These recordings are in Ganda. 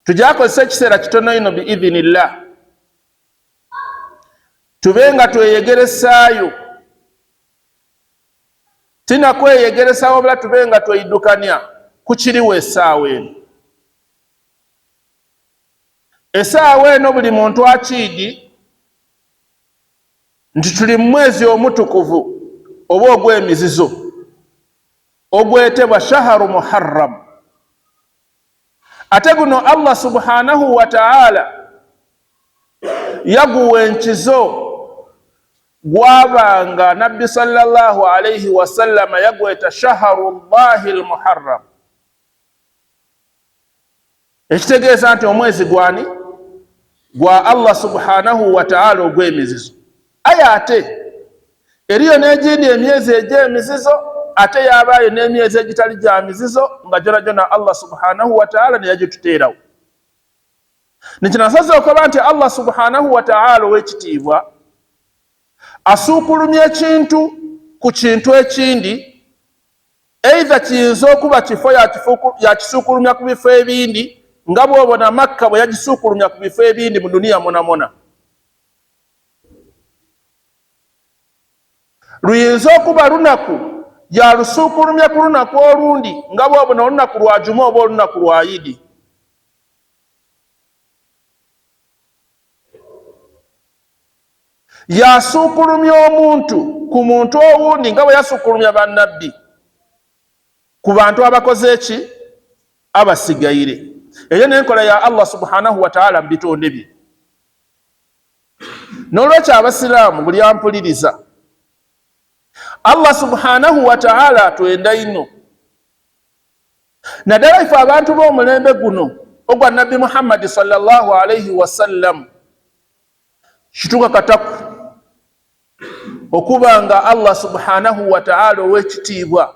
tujakozesa ekiseera kitono ino biidhinillah tube nga tweyegeresaayo, tina kweyegeresaawo wabula tube nga tweyiddukanya ku kiriwo essaawa eno. Essaawa eno buli muntu akiigi nti tuli mu mwezi omutukuvu oba ogw'emizizo ogwetebwa shaharu muharram. Ate guno Allah subhanahu wa ta'ala yaguwa enkizo gwabanga nabbi sallallahu alayhi wa sallama yagweta shaharullahi almuharram, ekitegeeza nti omwezi gwani gwa Allah subhanahu wa ta'ala ogw'emizizo. Aye ate eriyo n'egindi emyezi egy'emizizo, ate yabaayo n'emyezi egitali gya mizizo nga gyona gyona Allah subhanahu wa ta'ala ne yagituteerawo. Nikinasoze okuba nti Allah subhanahu wa ta'ala ow'ekitiibwa asuukulumya ekintu ku kintu ekindi, eitha kiyinza okuba kifo yakisuukulumya ku bifo ebindi nga bw'obona Makka bwe yagisuukulumya ku bifo ebindi mu duniya monamona. Luyinza okuba lunaku yalusuukulumya ku lunaku olundi nga bw'obona olunaku lwa Juma oba olunaku lwa Idi. Yasuukulumya omuntu ku muntu owundi nga bwe yasuukulumya bannabbi ku bantu abakoze eki, abasigaire. Eyo n'enkola ya Allah subhanahu wa ta'ala mu bitonde bye. N'olwekyo abasiraamu buli ampuliriza, Allah subhanahu wa ta'ala atwenda ino, naddala ife abantu b'omulembe guno ogwa nabbi Muhammad sallallahu alayhi wa sallam, kituka kataku okuba nga Allah subhanahu wa ta'ala ow'ekitiibwa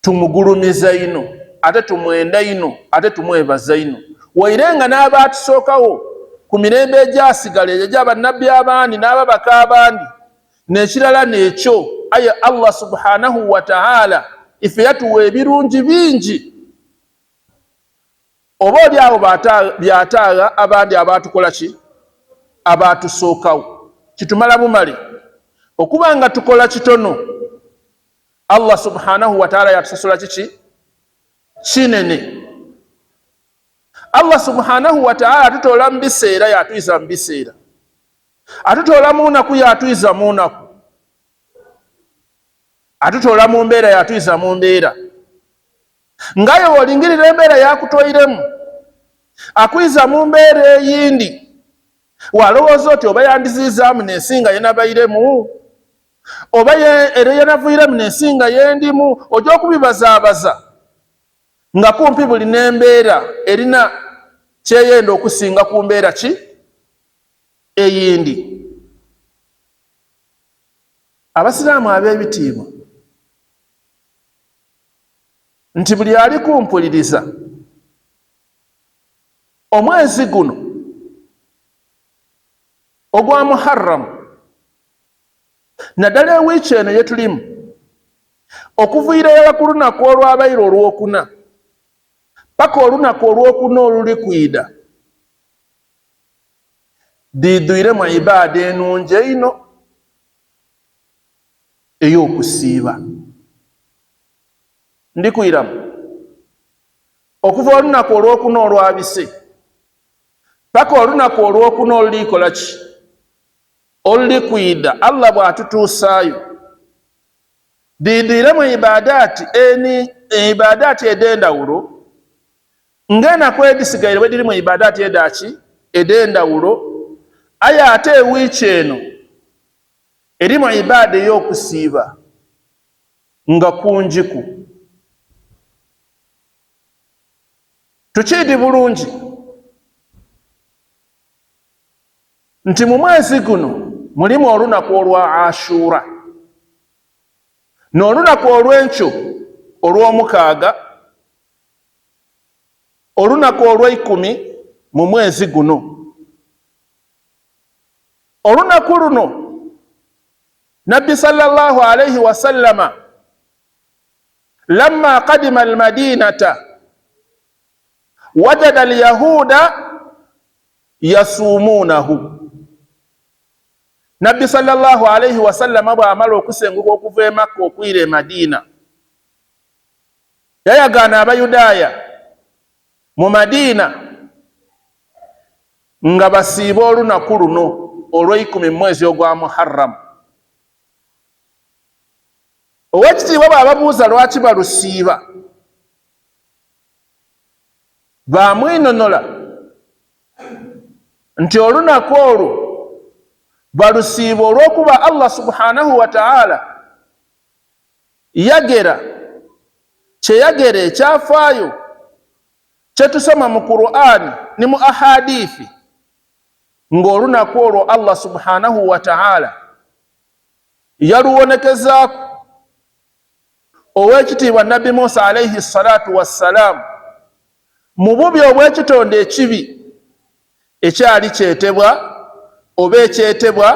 tumugulumiza ino, ate tumwenda ino, ate tumwebaza ino. Wairenga n'abaatusookawo ku mirembe egyasigala egy'abannabbi abandi n'ababaka abandi n'ekirala n'ekyo, aye Allah subhanahu wa ta'ala ife yatuwa ebirungi bingi, oba oli abo byataaga abandi abaatukola ki, abaatusookawo. Kitumala bumale okuba nga tukola kitono, Allah subhanahu wa ta'ala yatusasula kiki kinene. Allah subhanahu wa ta'ala atutoola mu biseera yatuyiza mu biseera, atutoola mu nnaku yatuyiza mu nnaku, atutoola mu mbeera yatuyiza mu mbeera. Ngayo bw'olingirira embeera yakutoyiremu akuyiza mu mbeera eyindi, walowooza oti oba yandizizaamu n'ensinga yenabairemu, oba era yenaviiremu n'ensinga yendimu, ojja okubibazaabaza nga kumpi buli n'embeera erina kyeyenda okusinga ku mbeera ki eyindi. Abasiraamu ab'ebitiibwa, nti buli ali kumpuliriza, omwezi guno ogwa Muharram, naddala ewiiki eno ye tulimu, okuviira ddala ku lunaku olwabaire olwokuna paka olunaku olwokuna oluli kwida, diidwiremu ibaada enungi eino ey'okusiiba. Ndikwiramu okuva olunaku olwokuna olwabise paka olunaku olwokuna olulikola ki, oluli kwida, Allah bw'atutuusaayo, diidwiremu ibaadaati ed'endawulo ng'enaku edisigaire bwe diri mu ibaadaati edaki ed'endawulo. Aye ate ewiiki eno erimu ibaada ey'okusiiba nga kunjiku. Tukiidi bulungi nti mu mwezi guno mulimu olunaku olwa Ashura n'olunaku olw'enkyo olw'omukaaga, olunaku olw'ekumi mu mwezi guno. Olunaku luno nabbi sallallahu alayhi wa sallama lamma qadima almadinata wajada alyahuda yasumunahu. Nabbi sallallahu alayhi wasallam bw'amala okusenguka okuva e Makka okwira e Madina, yayagaana abayudaaya mu Madina nga basiiba olunaku luno olw'ekumi mu mwezi ogwa Muharram. Owekitiibwa bw'ababuuza lwaki balusiiba, bamwinonola nti olunaku olwo balusiiba olw'okuba Allah subhanahu wa ta'ala yagera kyeyagera ekyafaayo kyetusoma mu Qur'ani ne mu ahadithi, ng'olunaku olwo Allah subhanahu wa ta'ala yaluwonekezaako owekitiibwa Nabbi Musa alayhi salatu wassalam mu bubi obw'ekitonde ekibi ekyali kyetebwa oba ekyetebwa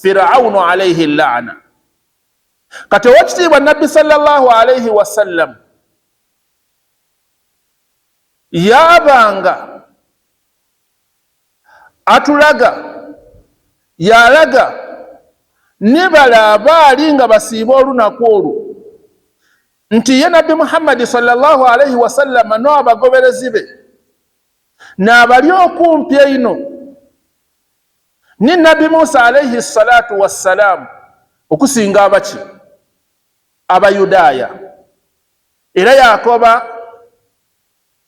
Firawunu alayhi laana. Kati owekitiibwa Nabbi sallallahu alayhi wasallam yabanga atulaga, yalaga ne bala abaali nga basiiba olunaku olwo nti ye Nabbi Muhammad sallallahu alayhi wasallam n'abagoberezi be n'abali okumpi eino ni Nabbi Musa alayhi salatu wassalam okusinga abaki abayudaaya. Era yakoba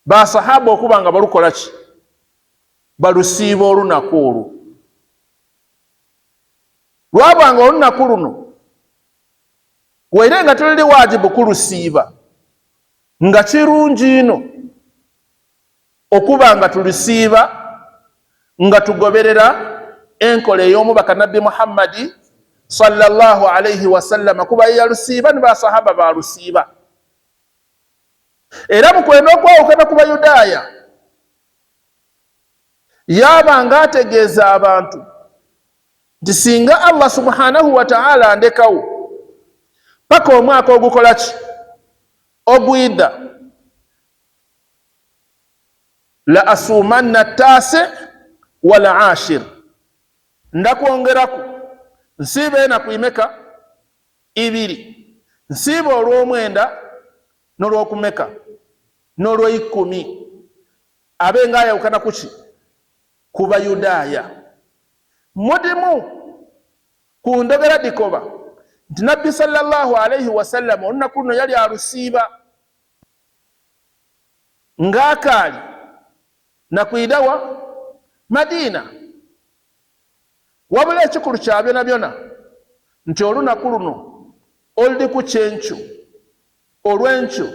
basahaba okuba nga balukola ki, balusiiba olunaku olwo. Lwabanga olunaku luno waire nga tulili wajibu kulusiiba, nga kirungi ino okuba nga tulusiiba nga tugoberera enkola ey'omubaka Nabbi Muhammadi sallallahu alayhi wasallam, kuba ye yalusiiba ne basahaba balusiiba. Era mu kwenda okwawukana ku Bayudaaya yabanga ategeeza abantu nti singa Allah subhanahu wa ta'ala andekawo paka omwaka ogukola ki, ogwidda, la asumanna taasi wal ashir, ndakwongeraku nsiiba enaku imeka ibiri, nsiiba olw'omwenda n'olwokumeka n'olw'ikumi, abe nga ayawukana kuki, ku Bayudaaya. Mudimu ku ndogera dikoba nti Nabbi sallallahu alayhi wasallam olunaku luno yali alusiiba ng'akaali nakwidawa Madina. Wabula ekikulu kya byona byona nti olunaku luno oluli ku kyenkyo, olw'enkyo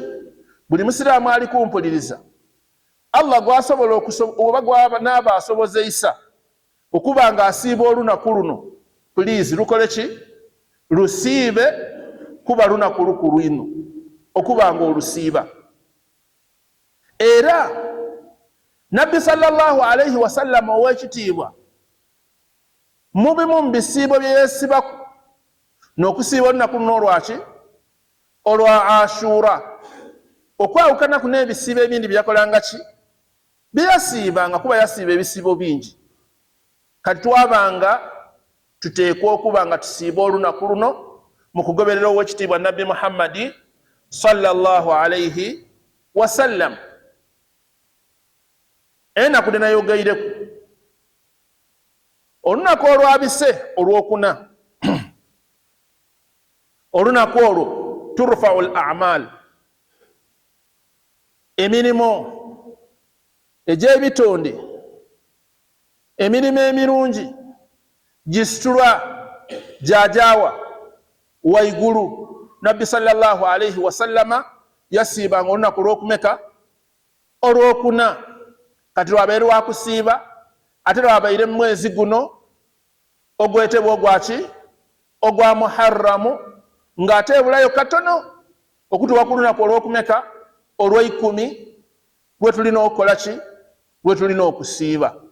buli musiraamu ali kumpuliriza, Allah gwasobola oba gwaba n'aba asobozeisa okuba nga asiiba olunaku luno, please lukole ki, lusiibe, kuba lunaku lukulu ino okuba nga olusiiba. Era Nabbi sallallahu alayhi wasallam ow'ekitiibwa mu bimu mu bisiibo bye yeesibaku n'okusiiba olunaku luno olwaki, olwa Ashura, okwawukanaku n'ebisiibo ebindi byakolanga ki, byeyasiibanga, kuba yasiiba ebisiibo bingi. Kati twabanga tuteekwa okuba nga tusiiba olunaku luno mu kugoberera ow'ekitiibwa Nabbi Muhammadi sallallahu alayhi wasallam. Enaku denayogeireku olunaku olwabise olwokuna olunaku olwo turfa'u al-a'mal, emirimu egy'ebitonde, emirimu emirungi gisitulwa jajawa waigulu. Nabbi sallallahu alayhi wasallama yasiibanga olunaku olwokumeka, olwokuna. Kati lwabaire wakusiiba ate lwabaire mu mwezi guno ogwetebwa ogwaki, ogwa Muharramu, ng'ate ebulayo katono okutuuka ku lunaku olwokumeka, olw'ikumi, lwe tulina okukola ki, lwe tulina okusiiba.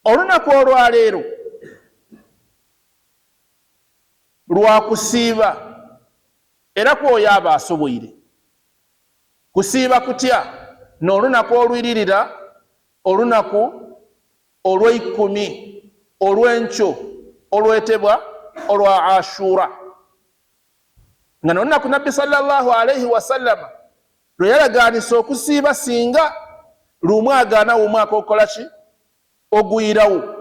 Olunaku olwaleero lwakusiiba era kwoyo aba asoboire. Kusiiba kutya n'olunaku olwiririra olunaku olw'eikumi olw'enkyo olwetebwa olwa Ashura. Nga n'olunaku Nabbi sallallahu alayhi wasallama lwe yalagaanisa okusiiba singa lumu agaana omwaka okukola ki? Oguyirawo.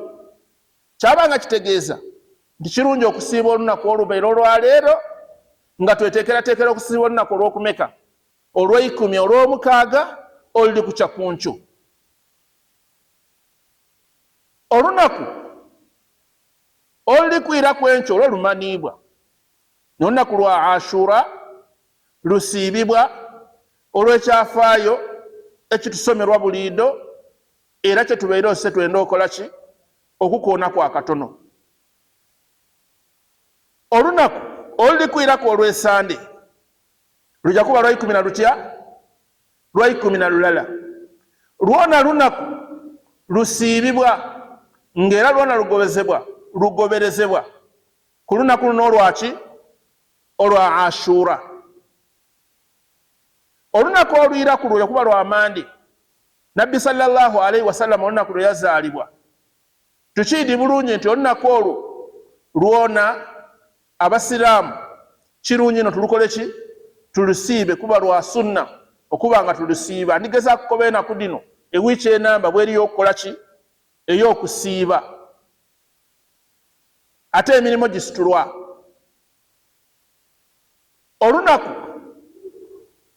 Kyabanga kitegeeza nti kirungi okusiiba olunaku olubeera olwaleero nga tweteekerateekera okusiiba olunaku olw'okumeka? Olw'eikumi olw'omukaaga oluli ku kyakunkyo. Olunaku oluli kwira kwenkyo olwo lumaniibwa. N'olunaku lwa Ashura lusiibibwa olw'ekyafaayo ekitusomerwa buliido era kye tubeera ose twenda okola ki? Okukoona kwa katono. Olunaku oluli kwirako olw'esande lujja kuba lwa 10 na lutya? Lwa 10 lwona lunaku lusiibibwa ng'era lwona lugoberezebwa ku lunaku luno olwaki? Olwa Ashura. Olunaku olwiraku lujja kuba lwa Mande. Nabbi sallallahu alayhi wasallam olunaku lwe yazaalibwa tukiidi bulungi nti olunaku olwo lwona abasiraamu kirungi no tulukole ki? Tulusiibe kuba lwa sunna okuba nga tulusiiba. Ndigeza kukoba enaku dino ewiiki enamba bweriyo okukola ki? Ey'okusiiba. Ate emirimu gisitulwa. Olunaku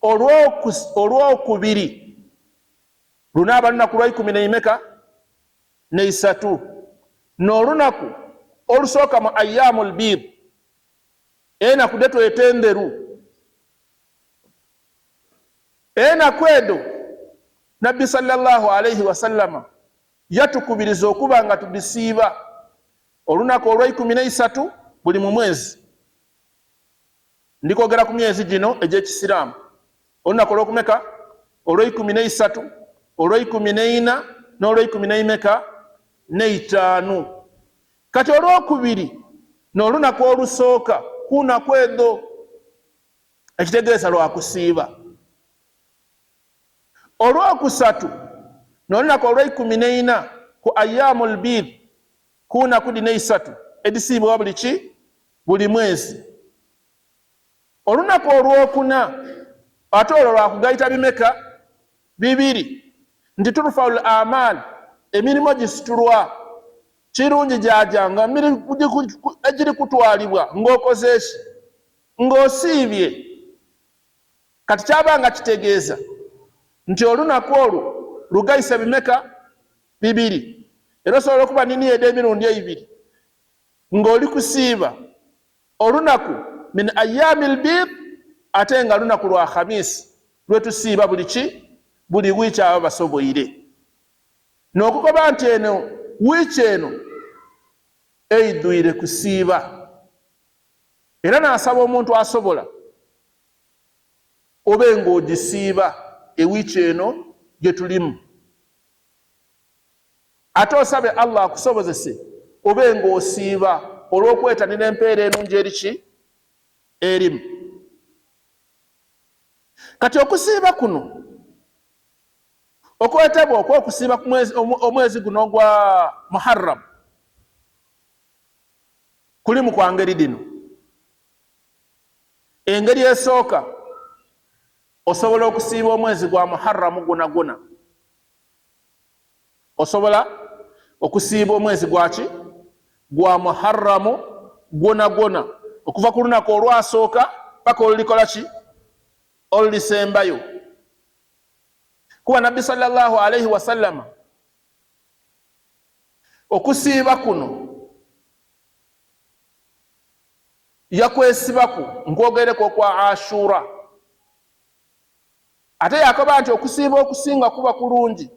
olw'okubiri lunaaba lunaku lwa 13 n'olunaku olusooka mu ayyamul bid enaku de twete enderu. Enaku edo Nabbi sallallahu alayhi wasallama yatukubiriza okuba nga tudisiiba olunaku olwa 13 buli mu mwezi. Ndikwogera ku myezi gino egy'ekisiraamu. Olunaku olw'okumeka? Olwa 13, olwa 14 n'olwa 15. Kati olw'okubiri n'olunaku olusooka kunaku edo ekitegeeza lwa kusiiba. Olwokusatu n'olunaku olwa 14 ku ayyamul bid kunaku dina 3 edisiibibwa buli ki? Buli mwezi. Olunaku olwokuna ate olwo lwakugayita bimeka? 2. Nti turfaul amal emirimu gisitulwa. Kirungi gyajanga egiri kutwalibwa ng'okoze eki? Ng'osiibye. Kati kyabanga kitegeeza nti olunaku olwo lugayisa bimeka? 2. Era osobola okuba nini ede emirundi 2 ng'oli kusiiba olunaku min ayyamil bid ate nga lunaku lwa Khamisi lwetusiiba buli ki? Buli wiiki aba basoboire. N'okukoba nti eno wiiki eno eidwire kusiiba. Era n'asaba omuntu asobola obe ng'ogisiiba ewiiki eno gye tulimu. Ate osabe Allah akusobozese obe ng'osiiba olw'okwetanira empeera enungi eri ki? Erimu. Kati okusiiba kuno okwetebwa okwokusiiba omwezi guno ogwa Muharram kulimu kwa ngeri dino. Engeri esooka osobola okusiiba omwezi gwa Muharram gwona. Osobola okusiiba omwezi gwaki? Gwa Muharram gwona okuva ku lunaku olwasooka paka olulikola ki? Olulisembayo. Kuba Nabbi sallallahu alayhi wasallama okusiiba kuno yakwesibaku nkwogereko kwa Ashura. Ate yakoba nti okusiiba okusinga kuba kulungi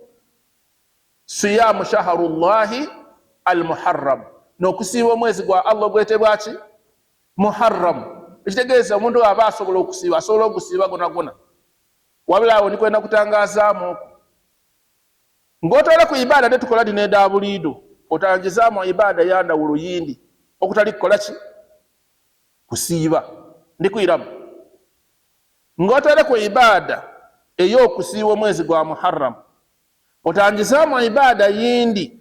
siyamu shaharullahi al-Muharram, n'okusiiba omwezi gwa Allah gwetebwa ki? Muharram. Ekitegeeza omuntu aba asobola okusiiba asobola okusiiba gwona. Wabula awo ndikwenda kutangazaamu ng'otwala ku ibada de tukola dino eda buliido otangizaamu ibada ya ndawulo yindi okutali kukola ki? Kusiiba. Ndikwiramu ngotole ku ibada ey'okusiiba omwezi gwa Muharram, otangizaamu ibada yindi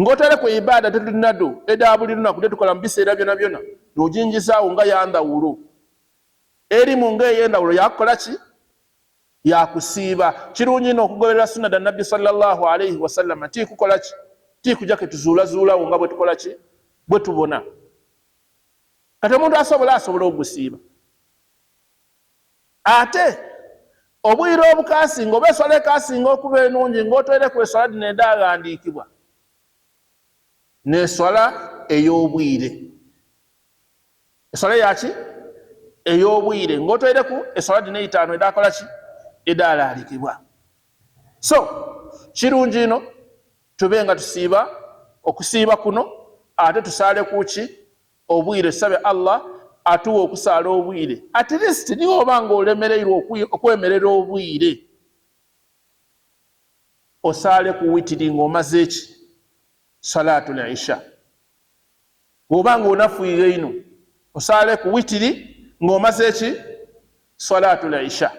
ngotole ku ibada tetulinado eda buli lunaku tetukola mu biseera byona byona n'ojingizaawo nga yandawulo erimu ng'ey'endawulo yakukola ki? Yakusiiba. Kirungi nnyo okugoberera sunna da Nabbi sallallahu alayhi wasallam, tikukola ki? Tikuja ketuzuulazuulawo nga bwe tukola ki? Bwe tubona. Kati omuntu asobola ogusiiba. Ate obwire obukasinga oba eswala ekasinga okuba ennungi ng'otoireku eswala dino edaawandiikibwa n'eswala ey'obwire. Eswala yaki? Ey'obwire ng'otoireku eswala dino eyitaano edaakola ki? Edaalaalikibwa. So kirungi ino tube nga tusiiba okusiiba kuno ate tusaale kuki? Obwire. Tusabe Allah atuwa okusaala obwire. At least niwo oba nga olemereirwe okwemerera obwire osaale ku witiri ng'omaze eki? Salatul Isha. Bw'oba nga onafuire ino osaale ku witiri ng'omaze eki? Salatul Isha.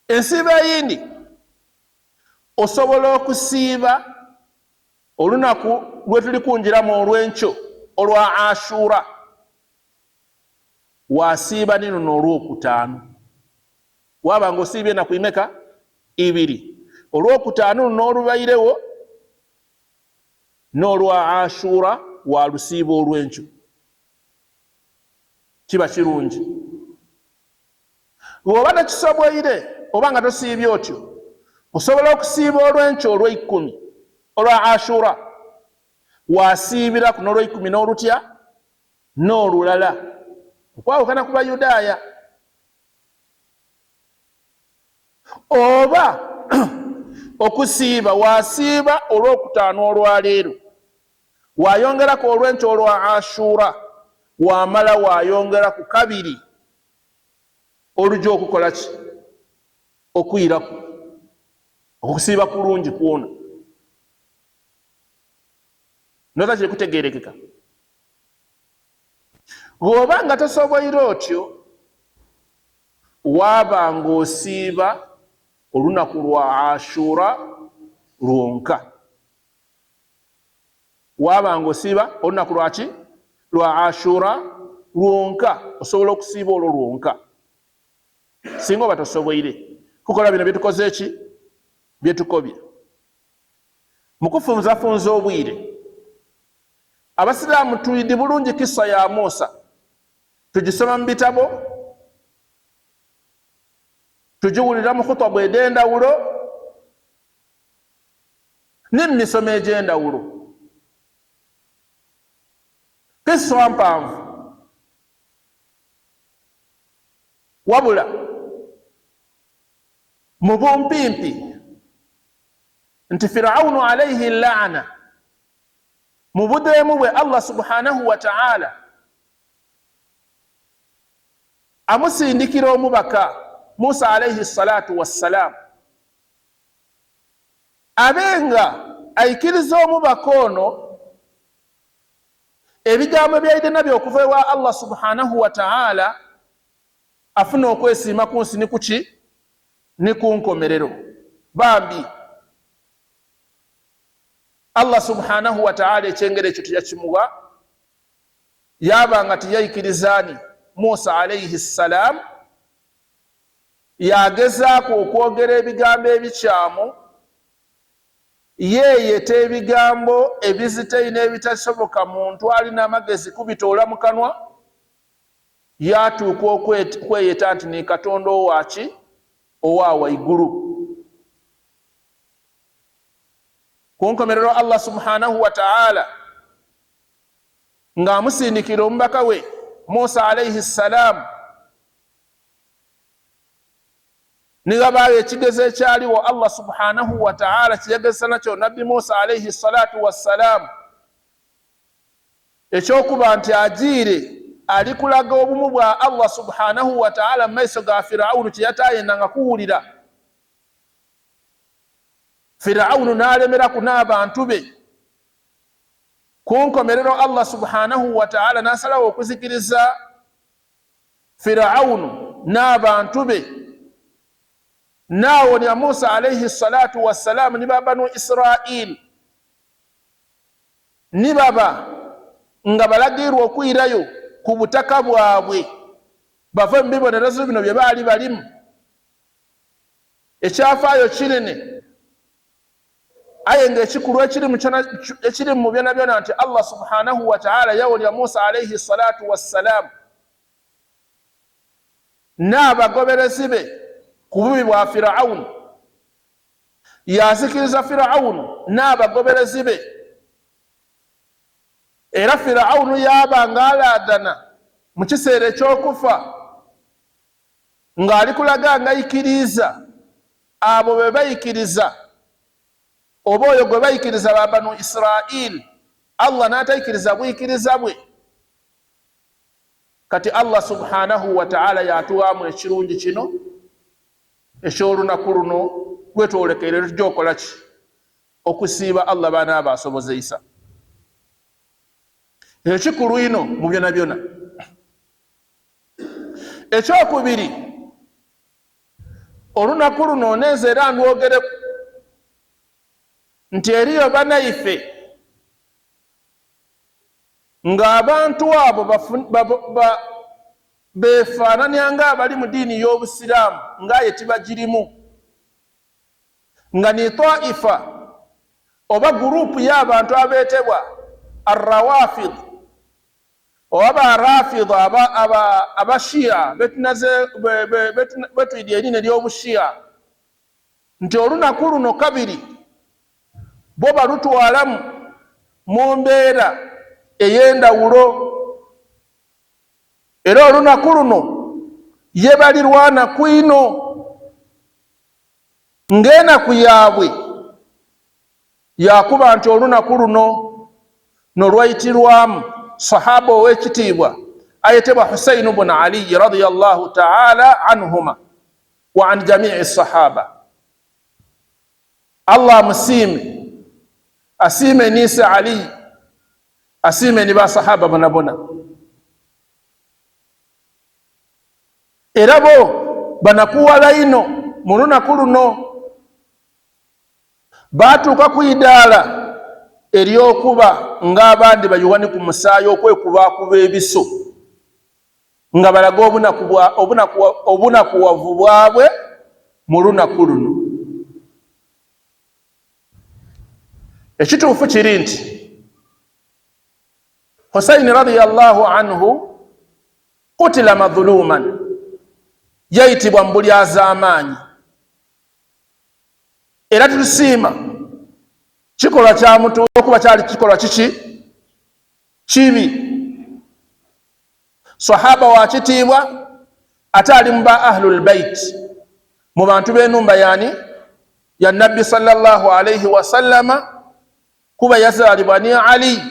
Ensiiba eyindi osobola okusiiba olunaku lwe tuli kunjiramu olw'enkyo olwa Ashura. Wasiiba nino n'olwokutaano. Waba ng'osiibye ennaku imeka? 2. Olwokutaano n'olubairewo n'olwa Ashura walusiiba olw'enkyo. Kiba kirungi. Bw'oba tekisobwire oba nga tosiibye otyo, osobola okusiiba olw'enkyo olw'eikumi olwa Ashura. Wasiibira ku n'olw'eikumi n'olutya? N'olulala. Okwawukana ku Bayudaaya. Oba okusiiba wasiiba olw'okutaano olwaleero, wayongeraku olw'enkyo olwa Ashura, wamala wayongera ku kabiri olujja okukola ki? Okuyiraku. Okusiiba kulungi kwona. Nota kiri kutegeerekeka. Bw'oba nga tosoboire otyo, waba ng'osiiba olunaku lwa Ashura lwonka. Waba ng'osiiba olunaku lwaki? Lwa Ashura lwonka. Osobola okusiiba olwo lwonka. Singa oba tosoboire kukola bino byetukoze eki? Byetukobye. Mu kufunzafunza obwire, Abasiraamu tuyidi bulungi kisa ya Musa. Tugisoma mu bitabo, tugiwulira mu khutaba ed'endawulo ne mu misomo egy'endawulo. Kisa mpanvu, wabula mu bumpimpi nti Firawunu alayhi laana mu budeemu bwe Allah subhanahu wa ta'ala amusindikira omubaka Musa alayhi salatu wassalam abenga aikiriza omubaka ono ebigambo byayite nabyo okuva ewa Allah subhanahu wa ta'ala, afuna okwesiima ku nsi ni kuki? Ni ku nkomerero. Bambi Allah subhanahu wa ta'ala ekyengere ekyo teyakimuwa, yaba nga teyayikirizaani Musa alayhi salam, yagezaako okwogera ebigambo ebikyamu, yeeyeta ebigambo ebizitaine ebitasoboka muntu alina amagezi kubitoola mu kanwa, yatuuka okweyeta nti ni Katonda owaki? Owa waigulu. Ku nkomerero Allah subhanahu wa ta'ala ng'amusindikira omubaka we Musa alayhi salam, nigabaayo ekigezo ekyaliwo Allah subhanahu wa ta'ala kiyagezesa nakyo Nabbi Musa alayhi salatu wassalam, ekyokuba nti agiire ali kulaga obumu bwa Allah subhanahu wa ta'ala mu maiso ga Firawunu kyeyataayendanga kuwulira. Firawunu n'alemeraku n'abantu be. Ku nkomerero Allah subhanahu wa ta'ala n'asalawo okuzikiriza Firawunu n'abantu be naawo ya Musa alayhi salatu wassalam ni banu Israil ni baba nga balagirwa okuyirayo ku butaka bwabwe bava mu bibonerezo bino bye baali balimu. Ekyafaayo kinene aye nga ekikulu ekiri mu byona byona nti Allah subhanahu wa ta'ala yawulya Musa alayhi salatu wassalam n'abagoberezi be ku bubi bwa Firawuni, yazikiriza Firawuni n'abagoberezi be, era Firawuni yabanga alaadana mu kiseera ekyokufa ng'ali kulaga ng'ayikiriza abo be bayikiriza oba oyo gwe bayikiriza ba banu Israil, Allah n'atayikiriza buyikiriza bwe. Kati Allah subhanahu wa ta'ala yatuwaamu ekirungi kino eky'olunaku luno gwetwolekeire tujja okukola ki? Okusiiba Allah baana abasobozeisa. Ekikulu ino mu byona byona. Ekyokubiri, olunaku luno neze era ndwogere nti eriyo banaife ng'abantu abo befaananya ng'abali mu diini y'Obusiraamu ng'aye tibagirimu, nga ni taifa oba gurupu y'abantu abeetebwa Arrawafid oba Arrafid abashiya betuyidde eriini ery'Obushiya, nti olunaku luno kabiri bo balutwalamu mu mbeera ey'endawulo, era olunaku luno ye balirwana kwino ng'enaku yaabwe yakuba nti olunaku luno nolwayitirwamu sahaba ow'ekitiibwa ayetebwa Husayn ibn Ali radiyallahu ta'ala anhuma wa an jami'i sahaba. Allah musiime, asiime ni Ali, asiime ni basahaba bona bona. Era bo banakuwala ino mu lunaku luno baatuuka ku idaala ery'okuba ng'abandi bayiwani ku musaayi okwekubakuba ebiso nga balaga obunakuwavu bwabwe mu lunaku luno. Ekituufu kiri nti Husaini radiyallahu anhu kutila madhuluman, yayitibwa mu bulyazaamaanyi, era tusiima kikolwa kya muntu okuba kyali kikolwa kiki kibi. Sahaba wa kitiibwa ate ali mu ba ahlul bait, mu bantu b'ennumba yani ya nabbi sallallahu alayhi wa sallama, kuba yazaalibwa ni Ali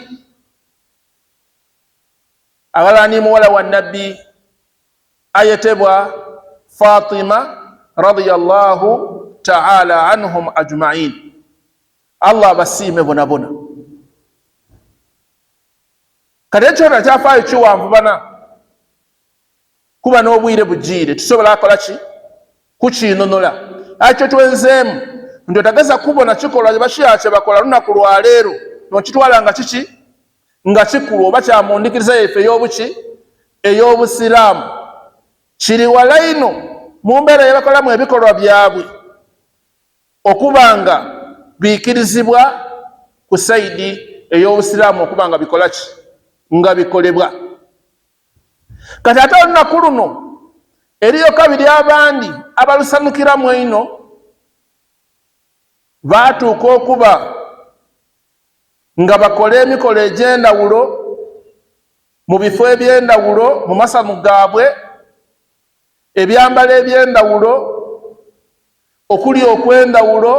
awala ni muwala wa nabbi ayetebwa Fatima radiyallahu ta'ala anhum ajma'in. Allah basiime bona bona. Kati ekyona kyafaayo kiwanvu bana, kuba n'obwire bugiire tusobola akola ki? Kukiinonola. Ekyo twenzeemu nti otageza kubona kikolwa kye bashiya kye bakola lunaku lwa leero n'okitwala nga kiki? Nga kikulu oba kya mu ndikiriza yaffe ey'obuki? Ey'Obusiraamu. Kiri wala ino mu mbeera ye bakolamu ebikolwa byabwe okuba nga biikirizibwa ku sayidi ey'Obusiraamu okuba nga bikola ki? Nga bikolebwa. Kati ate olunaku luno eriyo kabiri abandi abalusanukiramu eno baatuuka okuba nga bakola emikolo egy'endawulo mu bifo eby'endawulo mu masamu gaabwe, ebyambalo eby'endawulo, okulya okw'endawulo,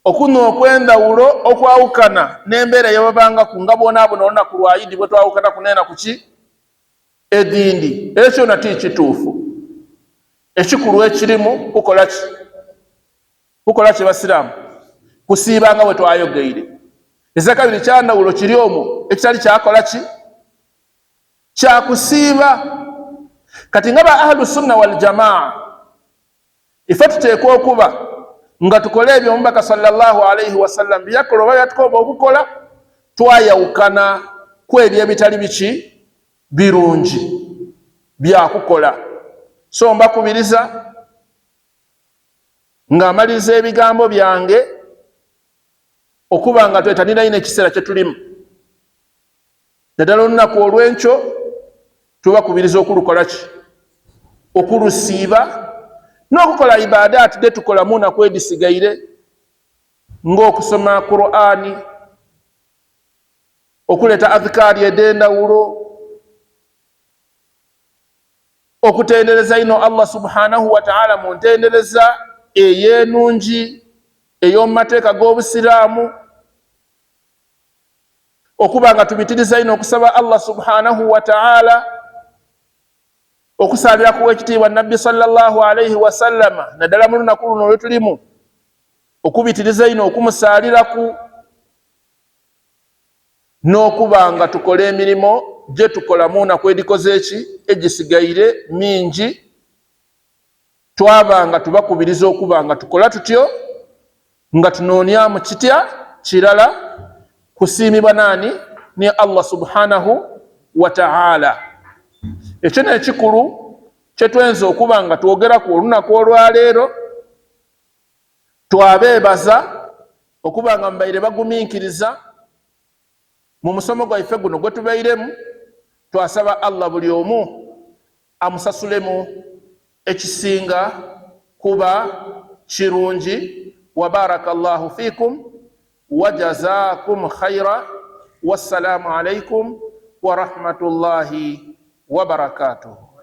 okunywa okw'endawulo, okwawukana n'embeera yebabangaku nga bonaabona olunaku lwa Idi bwe twawukana kuneena ku ki? Edindi. Ekyo nati kituufu. Ekikulu ekirimu kukola ki? Kukola ki basiraamu? Kusiiba nga bwe twayogeire. Ezakabiri kyandawulo kiri omwo ekitali kyakola ki? Kyakusiiba. kati nga ba ahlu sunna wal jamaa ife tuteekwa okuba nga tukola ebyo omubaka sallallahu alaihi wasallam byakola oba byatukoba okukola, twayawukana ku ebyo ebitali biki birungi byakukola. So mbakubiriza nga amaliriza ebigambo byange okuba nga twetanira ino ekiseera kye tulimu, naddala olunaku olw'enkyo tubakubiriza okulukola ki, okulusiiba n'okukola ibadaati de tukolamu naku edisigaire ng'okusoma Qur'ani, okuleeta adhikaari ed'endawulo, okutendereza ino Allah subhanahu wa ta'ala mu ntendereza ey'enungi ey'omu mateeka g'obusiraamu, okuba nga tubitiriza ino okusaba Allah subhanahu wa ta'ala, okusalira ku ekitiibwa nabbi sallallahu alaihi wasallama, naddala mu lunaku luno lwe tulimu okubitiriza ino okumusaliraku, n'okuba nga tukola emirimu gye tukolamu naku edikoze eki egisigaire mingi, twaba nga tubakubiriza okuba nga tukola tutyo, nga tunoonyamu kitya kirala kusiimibwa nani? Ni Allah subhanahu wa ta'ala. Ekyo n'ekikulu kye twenza okuba nga twogeraku olunaku olwaleero, twabeebaza okuba nga mubaire bagumiikiriza mu musomo gwaife guno gwe tubairemu. Twasaba Allah buli omu amusasulemu ekisinga kuba kirungi. Wa barakallahu fikum wa jazakum khaira. Wassalamu alaikum wa rahmatullahi wa barakatuh.